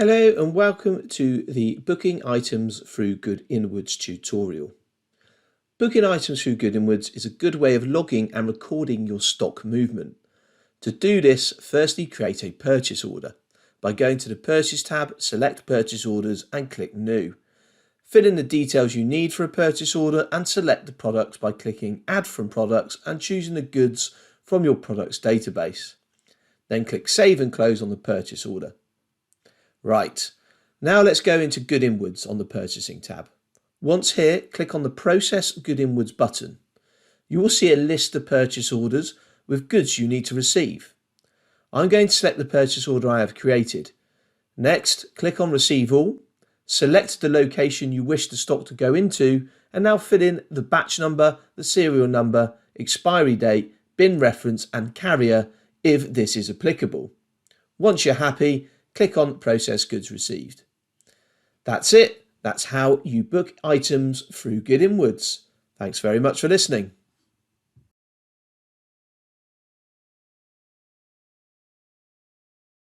Hello and welcome to the Booking Items through Good Inwards tutorial. Booking items through Good Inwards is a good way of logging and recording your stock movement. To do this, firstly create a purchase order by going to the Purchase tab, select Purchase Orders and click New. Fill in the details you need for a purchase order and select the products by clicking Add from Products and choosing the goods from your products database. Then click Save and Close on the purchase order. Right, now let's go into Good Inwards on the Purchasing tab. Once here, click on the Process Good Inwards button. You will see a list of purchase orders with goods you need to receive. I'm going to select the purchase order I have created. Next, click on Receive All, select the location you wish the stock to go into, and now fill in the batch number, the serial number, expiry date, bin reference and carrier if this is applicable. Once you're happy, click on Process Goods Received. That's it. That's how you book items through Good Inwards. Thanks very much for listening.